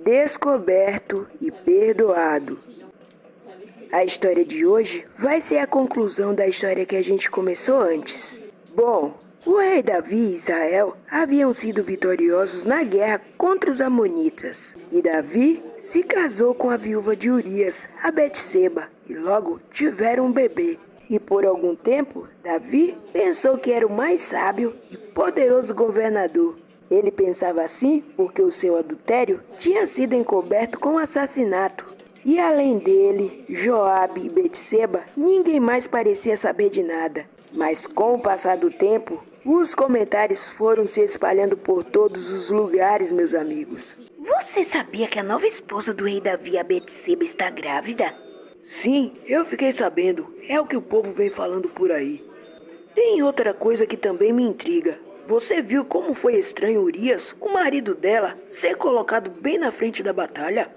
descoberto e perdoado. A história de hoje vai ser a conclusão da história que a gente começou antes. Bom, o rei Davi e Israel haviam sido vitoriosos na guerra contra os amonitas. E Davi se casou com a viúva de Urias, a Betseba, e logo tiveram um bebê. E por algum tempo, Davi pensou que era o mais sábio e poderoso governador. Ele pensava assim porque o seu adultério tinha sido encoberto com assassinato. E além dele, Joabe e Betseba, ninguém mais parecia saber de nada. Mas com o passar do tempo, os comentários foram se espalhando por todos os lugares, meus amigos. Você sabia que a nova esposa do rei Davi, a Betseba, está grávida? Sim, eu fiquei sabendo. É o que o povo vem falando por aí. Tem outra coisa que também me intriga. Você viu como foi estranho Urias, o marido dela, ser colocado bem na frente da batalha?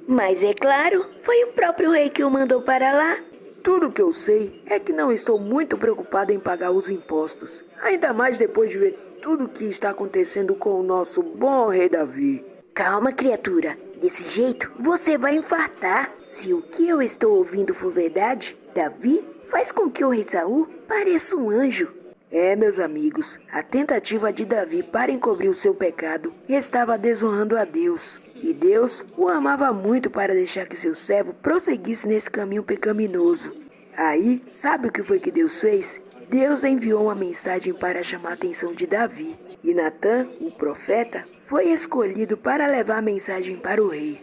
Mas é claro, foi o próprio rei que o mandou para lá. Tudo que eu sei é que não estou muito preocupado em pagar os impostos. Ainda mais depois de ver tudo o que está acontecendo com o nosso bom rei Davi. Calma, criatura. Desse jeito, você vai infartar. Se o que eu estou ouvindo for verdade, Davi faz com que o rei Saul pareça um anjo. É, meus amigos, a tentativa de Davi para encobrir o seu pecado estava desonrando a Deus. E Deus o amava muito para deixar que seu servo prosseguisse nesse caminho pecaminoso. Aí, sabe o que foi que Deus fez? Deus enviou uma mensagem para chamar a atenção de Davi. E Natã, o profeta, foi escolhido para levar a mensagem para o rei.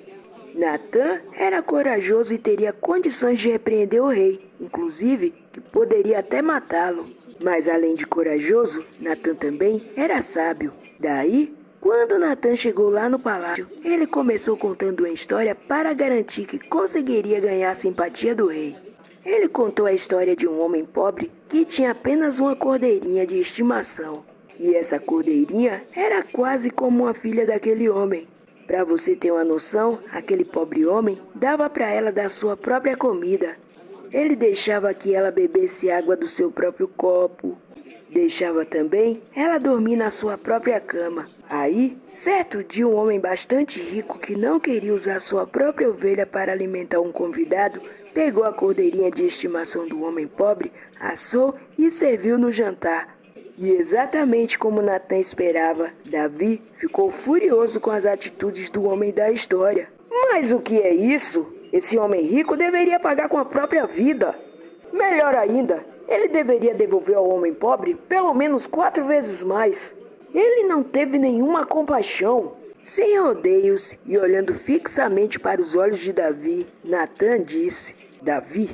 Natã era corajoso e teria condições de repreender o rei, inclusive que poderia até matá-lo. Mas além de corajoso, Natã também era sábio. Daí, quando Natã chegou lá no palácio, ele começou contando uma história para garantir que conseguiria ganhar a simpatia do rei. Ele contou a história de um homem pobre que tinha apenas uma cordeirinha de estimação. E essa cordeirinha era quase como uma filha daquele homem. Para você ter uma noção, aquele pobre homem dava para ela da sua própria comida. Ele deixava que ela bebesse água do seu próprio copo. Deixava também ela dormir na sua própria cama. Aí, certo dia, um homem bastante rico que não queria usar sua própria ovelha para alimentar um convidado, pegou a cordeirinha de estimação do homem pobre, assou e serviu no jantar. E exatamente como Natã esperava, Davi ficou furioso com as atitudes do homem da história. Mas o que é isso? Esse homem rico deveria pagar com a própria vida. Melhor ainda, ele deveria devolver ao homem pobre pelo menos 4 vezes mais. Ele não teve nenhuma compaixão. Sem rodeios e olhando fixamente para os olhos de Davi, Natã disse: Davi,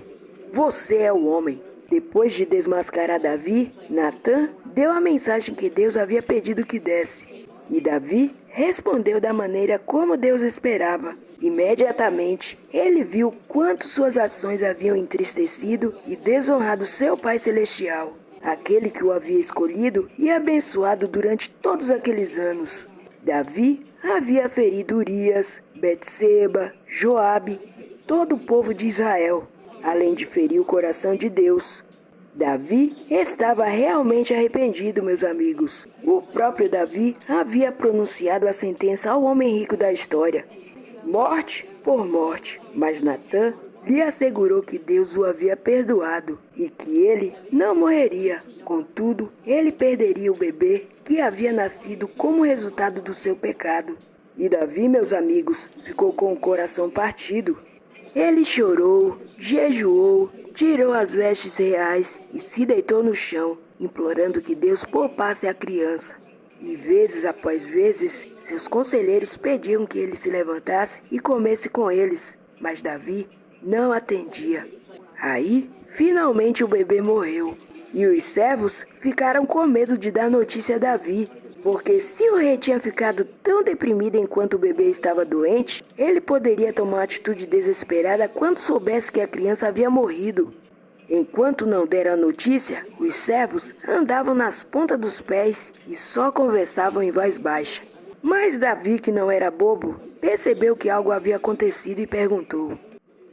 você é o homem. Depois de desmascarar Davi, Natã deu a mensagem que Deus havia pedido que desse. E Davi respondeu da maneira como Deus esperava. Imediatamente, ele viu quanto suas ações haviam entristecido e desonrado seu Pai Celestial, aquele que o havia escolhido e abençoado durante todos aqueles anos. Davi havia ferido Urias, Betseba, Joabe e todo o povo de Israel, além de ferir o coração de Deus. Davi estava realmente arrependido, meus amigos. O próprio Davi havia pronunciado a sentença ao homem rico da história: morte por morte. Mas Natã lhe assegurou que Deus o havia perdoado e que ele não morreria. Contudo, ele perderia o bebê que havia nascido como resultado do seu pecado. E Davi, meus amigos, ficou com o coração partido. Ele chorou, jejuou, tirou as vestes reais e se deitou no chão, implorando que Deus poupasse a criança. E vezes após vezes, seus conselheiros pediam que ele se levantasse e comesse com eles, mas Davi não atendia. Aí, finalmente o bebê morreu, e os servos ficaram com medo de dar notícia a Davi, porque se o rei tinha ficado tão deprimido enquanto o bebê estava doente, ele poderia tomar uma atitude desesperada quando soubesse que a criança havia morrido. Enquanto não deram a notícia, os servos andavam nas pontas dos pés e só conversavam em voz baixa. Mas Davi, que não era bobo, percebeu que algo havia acontecido e perguntou: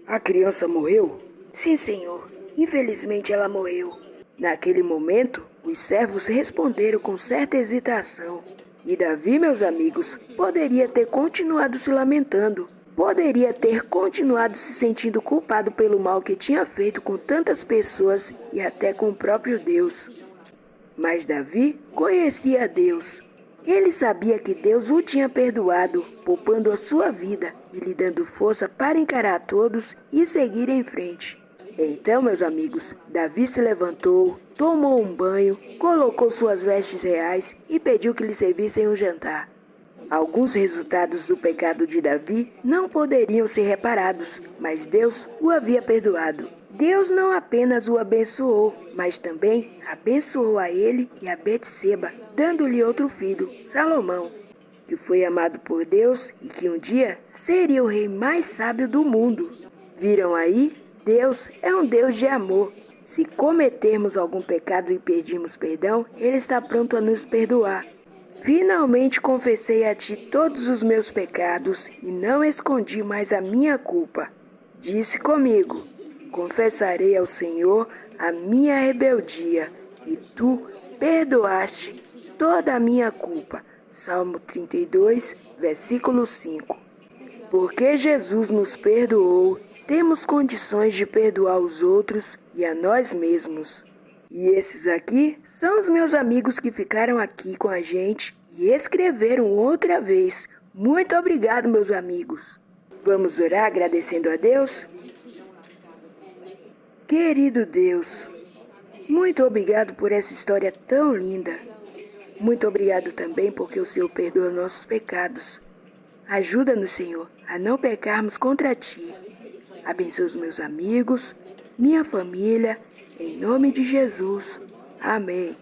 a criança morreu? Sim, senhor. Infelizmente ela morreu. Naquele momento, os servos responderam com certa hesitação: E Davi, meus amigos, poderia ter continuado se lamentando. Poderia ter continuado se sentindo culpado pelo mal que tinha feito com tantas pessoas e até com o próprio Deus. Mas Davi conhecia Deus. Ele sabia que Deus o tinha perdoado, poupando a sua vida e lhe dando força para encarar todos e seguir em frente. Então, meus amigos, Davi se levantou, tomou um banho, colocou suas vestes reais e pediu que lhe servissem um jantar. Alguns resultados do pecado de Davi não poderiam ser reparados, mas Deus o havia perdoado. Deus não apenas o abençoou, mas também abençoou a ele e a Betseba, dando-lhe outro filho, Salomão, que foi amado por Deus e que um dia seria o rei mais sábio do mundo. Viram aí? Deus é um Deus de amor. Se cometermos algum pecado e pedirmos perdão, Ele está pronto a nos perdoar. Finalmente confessei a ti todos os meus pecados e não escondi mais a minha culpa. Disse comigo: confessarei ao Senhor a minha rebeldia, e tu perdoaste toda a minha culpa. Salmo 32, versículo 5. Porque Jesus nos perdoou, temos condições de perdoar os outros e a nós mesmos. E esses aqui são os meus amigos que ficaram aqui com a gente e escreveram outra vez. Muito obrigado, meus amigos. Vamos orar agradecendo a Deus? Querido Deus, muito obrigado por essa história tão linda. Muito obrigado também porque o Senhor perdoa nossos pecados. Ajuda-nos, Senhor, a não pecarmos contra Ti. Abençoa os meus amigos, minha família, em nome de Jesus. Amém.